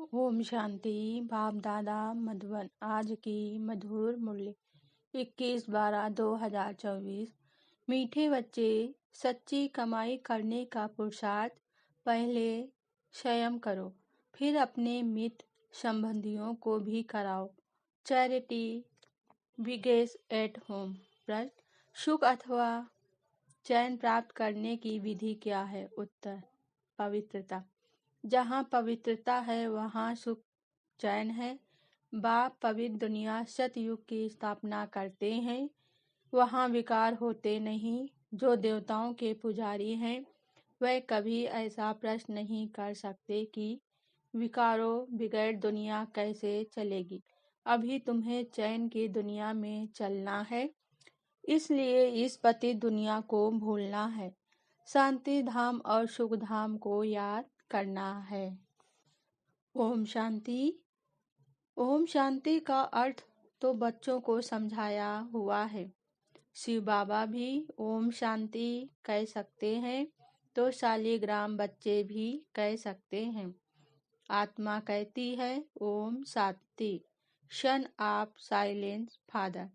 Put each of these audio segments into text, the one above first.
ओम शांति। बाप दादा मधुबन। आज की मधुर मूल्य 21/12/2024। मीठे बच्चे, सच्ची कमाई करने का पुरुषार्थ पहले स्वयं करो, फिर अपने मित्र संबंधियों को भी कराओ। Charity begins at home. प्रश्न: सुख अथवा चैन प्राप्त करने की विधि क्या है? उत्तर: पवित्रता। जहाँ पवित्रता है वहाँ सुख चैन है। बाप पवित्र दुनिया सतयुग की स्थापना करते हैं, वहाँ विकार होते नहीं। जो देवताओं के पुजारी हैं वह कभी ऐसा प्रश्न नहीं कर सकते कि विकारों बगैर दुनिया कैसे चलेगी। अभी तुम्हें चैन की दुनिया में चलना है, इसलिए इस पतित दुनिया को भूलना है। शांति धाम और सुख धाम को याद करना है। ओम शांति। ओम शांति का अर्थ तो बच्चों को समझाया हुआ है। शिव बाबा भी ओम शांति कह सकते हैं, तो शालिग्राम बच्चे भी कह सकते हैं। आत्मा कहती है ओम शांति। Son of silence father.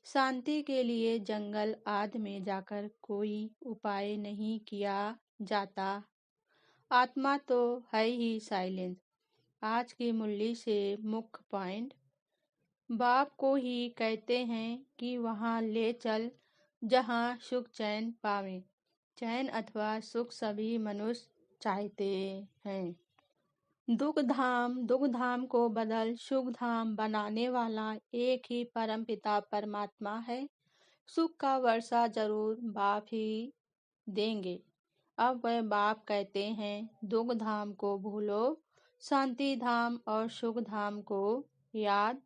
शांति के लिए जंगल आदि में जाकर कोई उपाय नहीं किया जाता। आत्मा तो है ही साइलेंस। आज की मुरली से मुख्य पॉइंट: बाप को ही कहते हैं कि वहाँ ले चल जहाँ सुख चैन पावे। चैन अथवा सुख सभी मनुष्य चाहते हैं। दुख धाम को बदल सुख धाम बनाने वाला एक ही परम पिता परमात्मा है। सुख का वर्षा जरूर बाप ही देंगे। अब वह बाप कहते हैं दुख धाम को भूलो, शांति धाम और सुख धाम को याद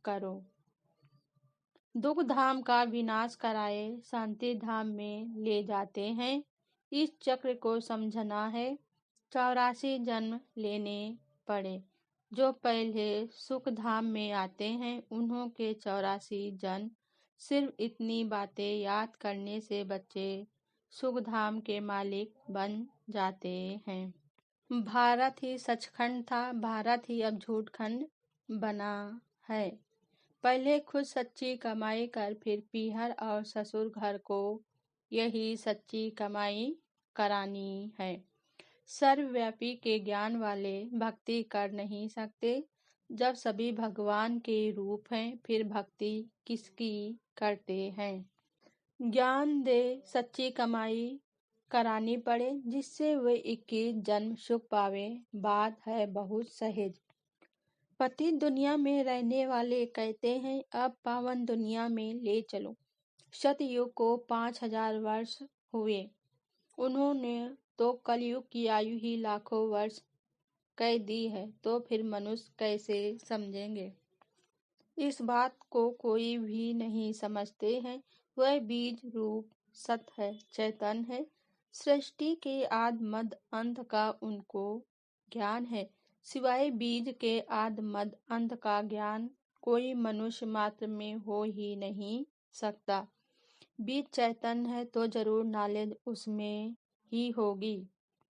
करो। दुख धाम का विनाश कराए शांति धाम में ले जाते हैं। इस चक्र को समझना है। 84 जन्म लेने पड़े। जो पहले सुख धाम में आते हैं उन्हों के 84 जन्म। सिर्फ इतनी बातें याद करने से बच्चे सुख धाम के मालिक बन जाते हैं। भारत ही सचखंड था, भारत ही अब झूठखंड बना है। पहले खुद सच्ची कमाई कर फिर पीहर और ससुर घर को यही सच्ची कमाई करानी है। सर्वव्यापी के ज्ञान वाले भक्ति कर नहीं सकते। जब सभी भगवान के रूप हैं फिर भक्ति किसकी करते हैं? ज्ञान दे सच्ची कमाई करानी पड़े जिससे वे 21 जन्म सुख पावे। बात है बहुत सहज। पतित दुनिया में रहने वाले कहते हैं अब पावन दुनिया में ले चलो। सतयुग को 5000 वर्ष हुए। उन्होंने तो कलयुग की आयु ही लाखों वर्ष कह दी है, तो फिर मनुष्य कैसे समझेंगे? इस बात को कोई भी नहीं समझते हैं। वह बीज रूप सत्य है, चैतन्य है। सृष्टि के आदि मध्य अंत का उनको ज्ञान है। सिवाय बीज के आदि मध्य अंत का ज्ञान कोई मनुष्य मात्र में हो ही नहीं सकता। बीज चैतन्य है तो जरूर नॉलेज उसमें ही होगी।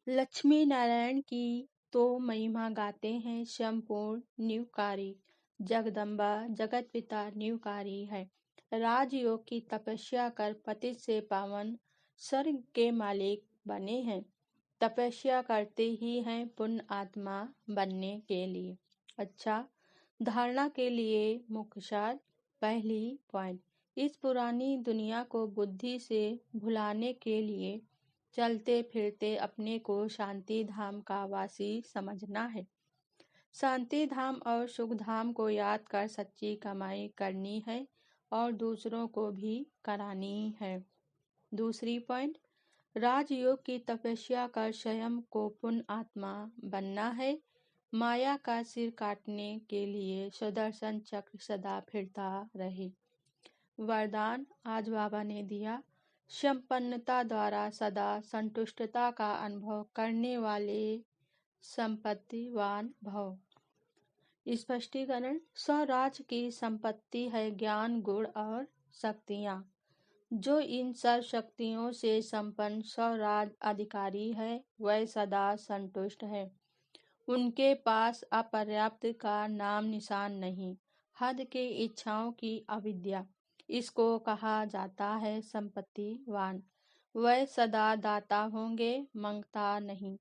लक्ष्मी नारायण की तो महिमा गाते हैं संपूर्ण निवकारी। जगदम्बा जगत पिता निवकारी है। राजयोग की तपस्या कर पतित से पावन स्वर्ग के मालिक बने हैं। तपस्या करते ही हैं पुण्य आत्मा बनने के लिए। अच्छा, धारणा के लिए मुख्य सार। पहली पॉइंट: इस पुरानी दुनिया को बुद्धि से भुलाने के लिए चलते फिरते अपने को शांति धाम का वासी समझना है। शांति धाम और सुख धाम को याद कर सच्ची कमाई करनी है और दूसरों को भी करानी है। दूसरी पॉइंट: राजयोग की तपस्या कर स्वयं को पुण्य आत्मा बनना है। माया का सिर काटने के लिए सुदर्शन चक्र सदा फिरता रहे। वरदान आज बाबा ने दिया। संपन्नता द्वारा सदा संतुष्टता का अनुभव करने वाले संपत्तिवान भव। स्पष्टीकरण: स्वराज की संपत्ति है ज्ञान, गुण और शक्तियाँ। जो इन सब शक्तियों से संपन्न स्वराज अधिकारी है वह सदा संतुष्ट है। उनके पास अपर्याप्त का नाम निशान नहीं। हद के इच्छाओं की अविद्या, इसको कहा जाता है संपत्तिवान। वह सदा दाता होंगे, मांगता नहीं।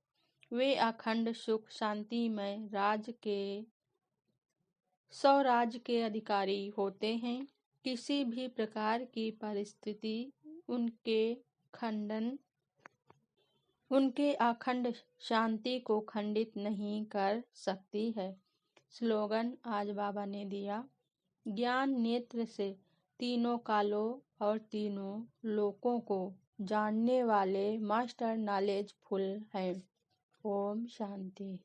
वे अखंड सुख शांतिमय स्वराज्य के अधिकारी होते हैं। किसी भी प्रकार की परिस्थिति उनके अखंड शांति को खंडित नहीं कर सकती है। स्लोगन आज बाबा ने दिया, ज्ञान नेत्र से तीनों कालों और तीनों लोकों को जानने वाले मास्टर नॉलेजफुल हैं। ओम शांति।